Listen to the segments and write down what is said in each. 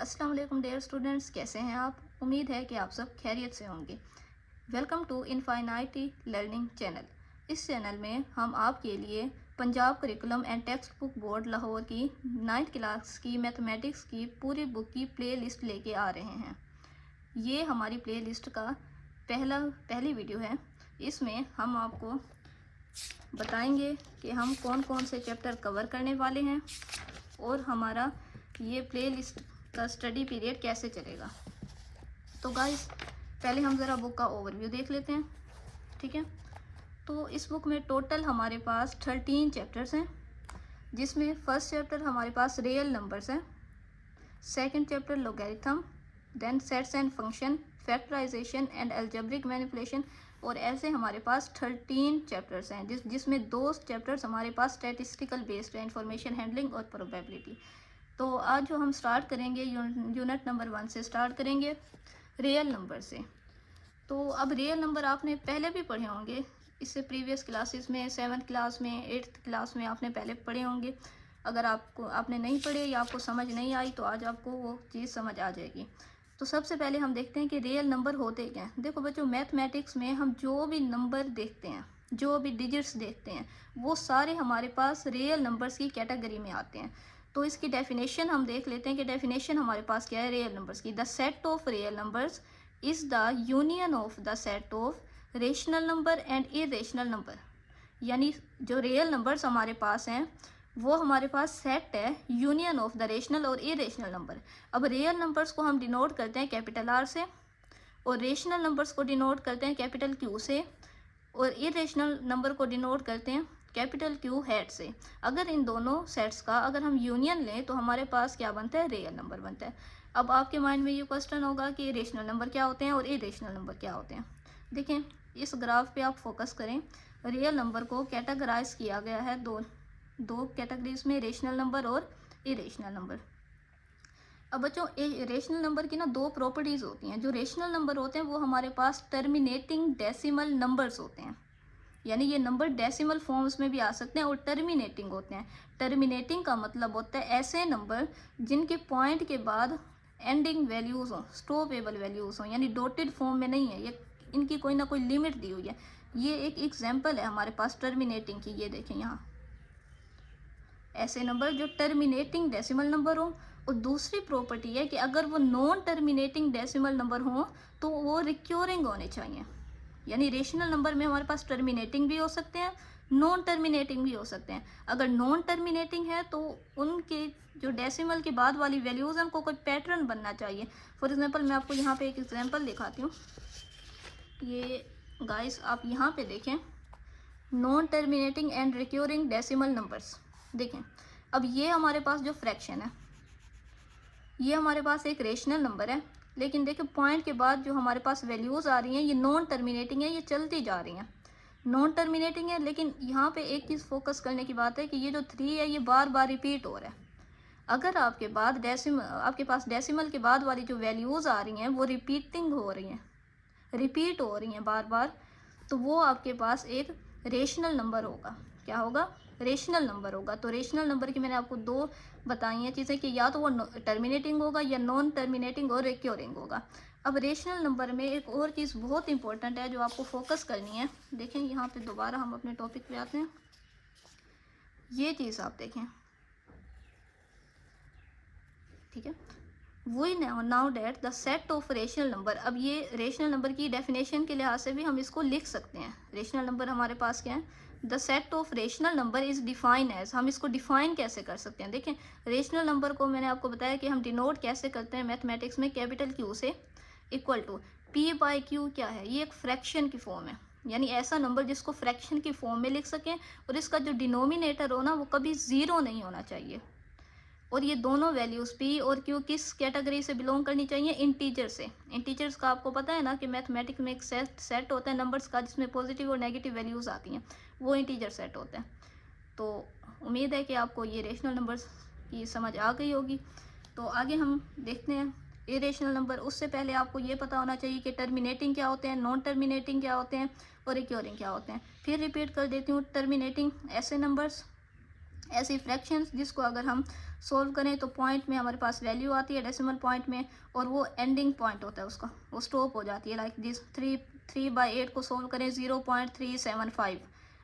अस्सलाम वालेकुम dear students, कैसे हैं आप? उम्मीद है कि आप सब खैरियत से होंगे। Welcome to infinity learning channel. इस चैनल में हम आपके लिए Punjab curriculum and text book board Lahore की 9th क्लास की मैथमेटिक्स की पूरी बुक की प्ले लिस्ट लेके आ रहे हैं। ये हमारी प्ले लिस्ट का पहली वीडियो है। इसमें हम आपको बताएंगे कि हम कौन कौन से चैप्टर कवर करने वाले हैं और हमारा ये प्ले लिस्ट का स्टडी पीरियड कैसे चलेगा। तो गाइस, पहले हम ज़रा बुक का ओवरव्यू देख लेते हैं, ठीक है। तो इस बुक में टोटल हमारे पास 13 चैप्टर्स हैं, जिसमें फर्स्ट चैप्टर हमारे पास रियल नंबर्स है, second chapter logarithm, then sets and function, factorization and algebraic manipulation, और ऐसे हमारे पास 13 चैप्टर्स हैं जिसमें 2 चैप्टर्स हमारे पास स्टैटिस्टिकल बेस्ड है, इंफॉर्मेशन हैंडलिंग और प्रोबेबिलिटी। तो आज जो हम स्टार्ट करेंगे यूनिट नंबर 1 से स्टार्ट करेंगे, रियल नंबर से। तो अब रियल नंबर आपने पहले भी पढ़े होंगे, इससे प्रीवियस क्लासेस में 7th क्लास में 8th क्लास में आपने पहले पढ़े होंगे। अगर आपने नहीं पढ़े या आपको समझ नहीं आई तो आज आपको वो चीज़ समझ आ जाएगी। तो सबसे पहले हम देखते हैं कि रियल नंबर होते क्या हैं। देखो बच्चों, मैथमेटिक्स में हम जो भी नंबर देखते हैं, जो भी डिजिट्स देखते हैं, वो सारे हमारे पास रियल नंबर्स की कैटेगरी में आते हैं। तो इसकी डेफिनेशन हम देख लेते हैं कि डेफिनेशन हमारे पास क्या है रियल नंबर्स की। The set of real numbers is the union of the set of rational number and irrational number. यानी जो रियल नंबर्स हमारे पास हैं वो हमारे पास सेट है यूनियन ऑफ द रेशनल और इरेशनल नंबर। अब रियल नंबर्स को हम डिनोट करते हैं कैपिटल आर से, और रेशनल नंबर्स को डिनोट करते हैं कैपिटल क्यू से, और इरेशनल नंबर को डिनोट करते हैं कैपिटल क्यू हेड से। अगर इन दोनों सेट्स का अगर हम यूनियन लें तो हमारे पास क्या बनता है, रियल नंबर बनता है। अब आपके माइंड में ये क्वेश्चन होगा कि रेशनल नंबर क्या होते हैं और इरेशनल नंबर क्या होते हैं। देखें, इस ग्राफ पे आप फोकस करें। रियल नंबर को कैटेगराइज किया गया है दो कैटेगरीज में, रेशनल नंबर और इरेशनल नंबर। अब बच्चों, रेशनल नंबर की ना 2 प्रॉपर्टीज़ होती हैं। जो रेशनल नंबर होते हैं वो हमारे पास टर्मिनेटिंग डेसिमल नंबर्स होते हैं, यानी ये नंबर डेसिमल फॉर्म्स में भी आ सकते हैं, और टर्मिनेटिंग होते हैं। टर्मिनेटिंग का मतलब होता है ऐसे नंबर जिनके पॉइंट के बाद एंडिंग वैल्यूज़ हों, स्टॉपेबल वैल्यूज़ हों, यानी डॉटेड फॉर्म में नहीं है, ये इनकी कोई ना कोई लिमिट दी हुई है। ये एक एग्जाम्पल है हमारे पास टर्मिनेटिंग की। ये देखें यहाँ, ऐसे नंबर जो टर्मिनेटिंग डेसिमल नंबर हो। और दूसरी प्रॉपर्टी है कि अगर वो नॉन टर्मिनेटिंग डेसिमल नंबर हो तो वो रिक्योरिंग होने चाहिए। यानी रेशनल नंबर में हमारे पास टर्मिनेटिंग भी हो सकते हैं, नॉन टर्मिनेटिंग भी हो सकते हैं। अगर नॉन टर्मिनेटिंग है तो उनके जो डेसिमल के बाद वाली वैल्यूज़ हैं उनको कोई पैटर्न बनना चाहिए। फॉर एग्जांपल मैं आपको यहाँ पे एक एग्जांपल दिखाती हूँ। ये गाइस, आप यहाँ पे देखें, non terminating and recurring decimal numbers. देखें, अब ये हमारे पास जो फ्रैक्शन है, ये हमारे पास एक रेशनल नंबर है, लेकिन देखिए पॉइंट के बाद जो हमारे पास वैल्यूज़ आ रही हैं ये नॉन टर्मिनेटिंग है, ये चलती जा रही हैं, नॉन टर्मिनेटिंग है। लेकिन यहाँ पे एक चीज़ फोकस करने की बात है कि ये जो 3 है ये बार बार रिपीट हो रहा है। अगर आपके पास डेसिमल के बाद वाली जो वैल्यूज़ आ रही हैं वो रिपीटिंग हो रही हैं, रिपीट हो रही हैं बार बार, तो वो आपके पास एक रेशनल नंबर होगा। क्या होगा, रेशनल नंबर होगा। तो रेशनल नंबर की मैंने आपको 2 बताई हैं चीज़ें कि या तो वो टर्मिनेटिंग होगा या नॉन टर्मिनेटिंग और रिक्योरिंग होगा। अब रेशनल नंबर में एक और चीज़ बहुत इंपॉर्टेंट है जो आपको फोकस करनी है। देखें यहाँ पे दोबारा हम अपने टॉपिक पे आते हैं। ये चीज़ आप देखें, ठीक है। वही now that the set of rational number. अब ये रेशनल नंबर की डेफिनेशन के लिहाज से भी हम इसको लिख सकते हैं। रेशनल नंबर हमारे पास क्या है, the set of rational number is define as. हम इसको डिफाइन कैसे कर सकते हैं, देखें, रेशनल नंबर को मैंने आपको बताया कि हम डिनोट कैसे करते हैं मैथमेटिक्स में, कैपिटल क्यू से, equal to P by Q. क्या है, ये एक फ्रैक्शन की फॉर्म है, यानी ऐसा नंबर जिसको फ्रैक्शन की फॉर्म में लिख सकें और इसका जो डिनोमिनेटर हो ना वो कभी ज़ीरो नहीं होना चाहिए। और ये दोनों वैल्यूज़ पी और क्यू किस कैटेगरी से बिलोंग करनी चाहिए, इंटीजर से। इंटीजर्स का आपको पता है ना कि मैथमेटिक्स में एक सेट होता है नंबर्स का जिसमें पॉजिटिव और नेगेटिव वैल्यूज़ आती हैं, वो इंटीजर सेट होता है। तो उम्मीद है कि आपको ये रेशनल नंबर्स की समझ आ गई होगी। तो आगे हम देखते हैं इरेशनल नंबर। उससे पहले आपको ये पता होना चाहिए कि टर्मिनेटिंग क्या होते हैं, नॉन टर्मिनेटिंग क्या होते हैं और रिक्योरिंग क्या होते हैं। फिर रिपीट कर देती हूँ, टर्मिनेटिंग ऐसे नंबर्स ऐसी फ्रैक्शंस जिसको अगर हम सोल्व करें तो पॉइंट में हमारे पास वैल्यू आती है डेसिमल पॉइंट में, और वो एंडिंग पॉइंट होता है उसका, वो स्टॉप हो जाती है। लाइक दिस 3/8 को सोल्व करें 0.375,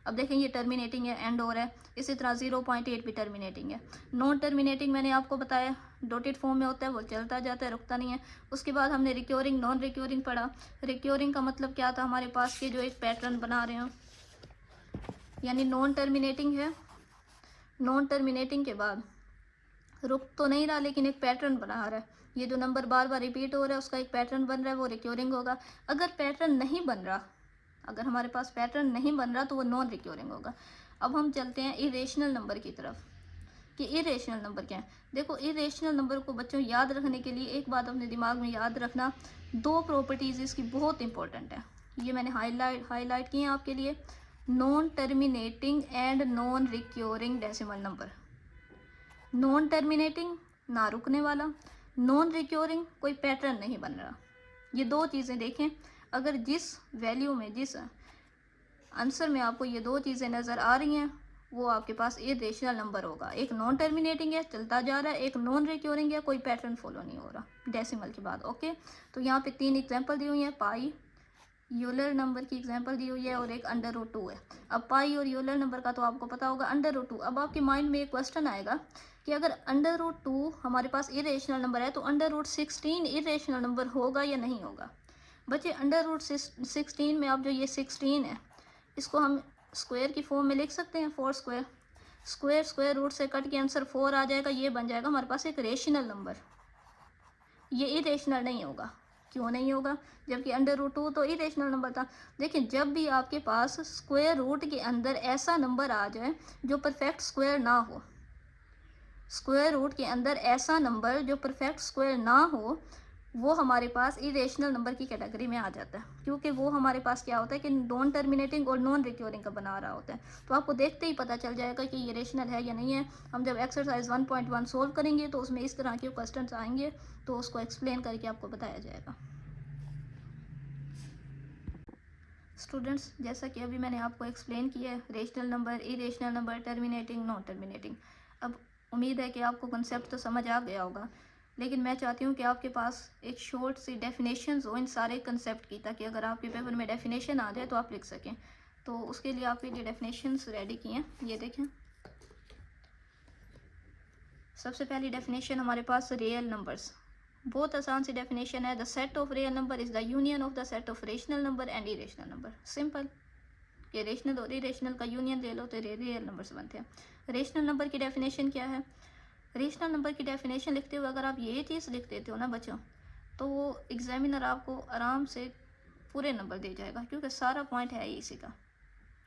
अब देखें ये टर्मिनेटिंग है, एंड हो रहा है। इसी तरह 0.8 भी टर्मिनेटिंग है। नॉन टर्मिनेटिंग मैंने आपको बताया डॉटेड फॉर्म में होता है, वो चलता जाता है, रुकता नहीं है। उसके बाद हमने रिक्योरिंग नॉन रिक्योरिंग पढ़ा। रिक्योरिंग का मतलब क्या था, हमारे पास के जो एक पैटर्न बना रहे हैं, यानी नॉन टर्मिनेटिंग है, नॉन टर्मिनेटिंग के बाद रुक तो नहीं रहा लेकिन एक पैटर्न बना रहा है, ये जो नंबर बार बार रिपीट हो रहा है उसका एक पैटर्न बन रहा है, वो रिक्योरिंग होगा। अगर पैटर्न नहीं बन रहा, अगर हमारे पास पैटर्न नहीं बन रहा तो वो नॉन रिक्योरिंग होगा। अब हम चलते हैं इरेशनल नंबर की तरफ कि इरेशनल नंबर क्या है। देखो इरेशनल नंबर को बच्चों याद रखने के लिए एक बात अपने दिमाग में याद रखना, दो प्रॉपर्टीज़ इसकी बहुत इंपॉर्टेंट है, ये मैंने हाईलाइट की हैं आपके लिए। Non terminating and non recurring decimal number. Non terminating ना रुकने वाला, नॉन रिक्योरिंग कोई पैटर्न नहीं बन रहा। ये दो चीज़ें देखें, अगर जिस वैल्यू में जिस आंसर में आपको ये दो चीज़ें नज़र आ रही हैं वो आपके पास इरेशनल नंबर होगा। एक नॉन टर्मिनेटिंग है, चलता जा रहा है, एक नॉन रिक्योरिंग है, कोई पैटर्न फॉलो नहीं हो रहा डेसिमल के बाद। ओके, तो यहाँ पे 3 एग्जांपल दी हुई हैं, पाई यूलर नंबर की एग्जांपल दी हुई है और एक अंडर रूट 2 है। अब पाई और यूलर नंबर का तो आपको पता होगा, अंडर रूट 2। अब आपके माइंड में एक क्वेश्चन आएगा कि अगर अंडर रूट 2 हमारे पास इरेशनल नंबर है तो अंडर रूट 16 इरेशनल नंबर होगा या नहीं होगा। बच्चे अंडर रूट 16 में आप जो ये 16 है इसको हम स्क्वायर की फॉर्म में लिख सकते हैं, 4 स्क्वायर। स्क्वायर रूट से कट के आंसर 4 आ जाएगा, ये बन जाएगा हमारे पास एक रेशनल नंबर। ये इरेशनल नहीं होगा। क्यों नहीं होगा, जबकि अंडर रूट 2 तो इरेशनल नंबर था। देखिए जब भी आपके पास स्क्वायर रूट के अंदर ऐसा नंबर आ जाए जो परफेक्ट स्क्वायर ना हो, स्क्वायर रूट के अंदर ऐसा नंबर जो परफेक्ट स्क्वायर ना हो, वो हमारे पास इरेशनल नंबर की कैटेगरी में आ जाता है, क्योंकि वो हमारे पास क्या होता है कि नॉन टर्मिनेटिंग और नॉन रिक्योरिंग का बना रहा होता है। तो आपको देखते ही पता चल जाएगा कि ये रेशनल है या नहीं है। हम जब एक्सरसाइज 1.1 सोल्व करेंगे तो उसमें इस तरह के क्वेश्चंस आएंगे, तो उसको एक्सप्लेन करके आपको बताया जाएगा। स्टूडेंट्स, जैसा कि अभी मैंने आपको एक्सप्लेन किया है, rational number, irrational number, terminating, non terminating. अब उम्मीद है कि आपको कंसेप्ट तो समझ आ गया होगा, लेकिन मैं चाहती हूँ कि आपके पास एक शॉर्ट सी डेफिनेशंस हो इन सारे कंसेप्ट की, ताकि अगर आपके पेपर में डेफिनेशन आ जाए तो आप लिख सकें। तो उसके लिए आपके लिए डेफिनेशंस रेडी की हैं, ये देखें। सबसे पहली डेफिनेशन हमारे पास रियल नंबर्स, बहुत आसान सी डेफिनेशन है। The set of real number is the union of the set of rational number and irrational number. Simple, कि रेशनल और इरेशनल का यूनियन ले लो तो रियल नंबर्स बनते हैं। रेशनल नंबर की डेफिनेशन क्या है, रेशनल नंबर की डेफिनेशन लिखते हुए अगर आप ये चीज़ लिख देते हो ना बच्चों, तो वो एग्जामिनर आपको आराम से पूरे नंबर दे जाएगा, क्योंकि सारा पॉइंट है ही इसी का।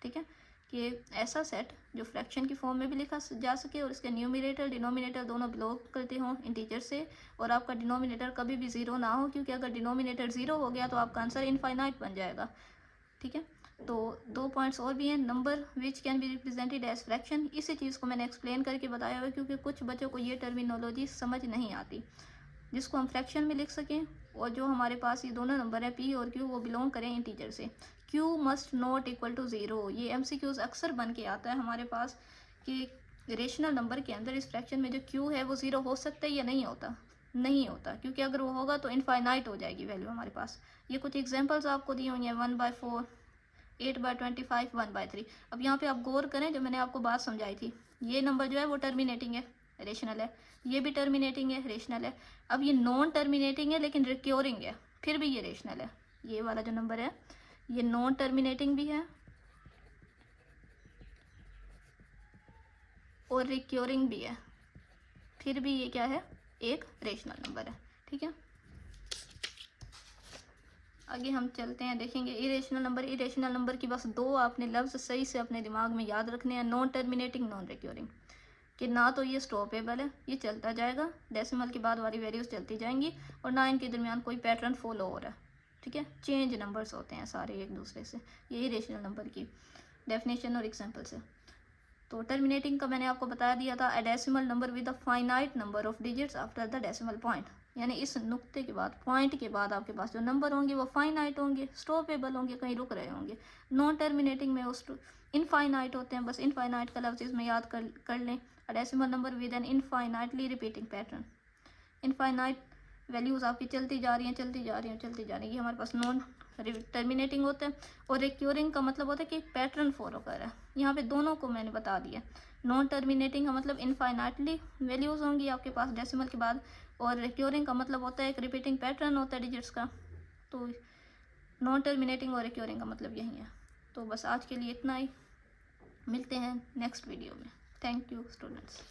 ठीक है, कि ऐसा सेट जो फ्रैक्शन की फॉर्म में भी लिखा जा सके और इसके न्यूमिनेटर डिनोमिनेटर दोनों बिलोंग करते हों इंटीजर से, और आपका डिनोमिनेटर कभी भी ज़ीरो ना हो, क्योंकि अगर डिनोमिनेटर ज़ीरो हो गया तो आपका आंसर इनफाइनाइट बन जाएगा। ठीक है, तो 2 पॉइंट्स और भी हैं। Number which can be represented as fraction, इसी चीज़ को मैंने एक्सप्लेन करके बताया हुआ है, क्योंकि कुछ बच्चों को ये टर्मिनोलॉजी समझ नहीं आती, जिसको हम फ्रैक्शन में लिख सकें। और जो हमारे पास ये दोनों नंबर है पी और क्यू, वो बिलोंग करें इंटीजर से। Q must not equal to zero, ये MCQs अक्सर बन के आता है हमारे पास कि रेशनल नंबर के अंदर इस फ्रैक्शन में जो क्यू है वो ज़ीरो हो सकता है या नहीं होता, नहीं होता, क्योंकि अगर वो होगा तो इनफाइनाइट हो जाएगी वैल्यू हमारे पास। ये कुछ एग्जांपल्स आपको दी हुई हैं, 1/4, 8/25, 1/3। अब यहाँ पे आप गौर करें, जो मैंने आपको बात समझाई थी, ये नंबर जो है वो टर्मिनेटिंग है, रेशनल है, ये भी टर्मिनेटिंग है, रेशनल है। अब ये नॉन टर्मिनेटिंग है लेकिन रिक्योरिंग है, फिर भी ये रेशनल है। ये वाला जो नंबर है ये नॉन टर्मिनेटिंग भी है और रिक्योरिंग भी है, फिर भी ये क्या है, एक रेशनल नंबर है। ठीक है, आगे हम चलते हैं, देखेंगे इरेशनल नंबर। इरेशनल नंबर की बस दो आपने लफ्ज़ सही से अपने दिमाग में याद रखने हैं, नॉन टर्मिनेटिंग, नॉन रिक्योरिंग। कि ना तो ये स्टॉपेबल है, ये चलता जाएगा, डेसिमल के बाद वाली वैल्यूज़ चलती जाएंगी, और ना इनके दरमियान कोई पैटर्न फॉलो हो रहा है। ठीक है, चेंज नंबर्स होते हैं सारे एक दूसरे से। ये इरेशनल नंबर की डेफिनेशन और एग्जांपल से। तो टर्मिनेटिंग का मैंने आपको बता दिया था, अ decimal number with a finite number of digits after the decimal point. यानी इस नुक्ते के बाद, पॉइंट के बाद आपके पास जो नंबर होंगे वो फाइनाइट होंगे, स्टॉपेबल होंगे, कहीं रुक रहे होंगे। नॉन टर्मिनेटिंग में वो इनफाइनाइट होते हैं, बस इनफाइनाइट का लफ्ज़ इसमें याद कर लें। A decimal number with an infinitely repeating pattern, infinite values आपकी चलती जा रही हैं, चलती जा रही हैं, चलती जा रही हैं, ये हमारे पास नॉन टर्मिनेटिंग होता है। और रिक्योरिंग का मतलब होता है कि पैटर्न फॉलो कर रहा है। यहाँ पे दोनों को मैंने बता दिया। नॉन टर्मिनेटिंग का मतलब इनफाइनाइटली वैल्यूज़ होंगी आपके पास डेसिमल के बाद, और रिक्योरिंग का मतलब होता है एक रिपीटिंग पैटर्न होता है डिजिट्स का। तो नॉन टर्मिनेटिंग और रिक्योरिंग का मतलब यही है। तो बस आज के लिए इतना ही, मिलते हैं नेक्स्ट वीडियो में। Thank you students.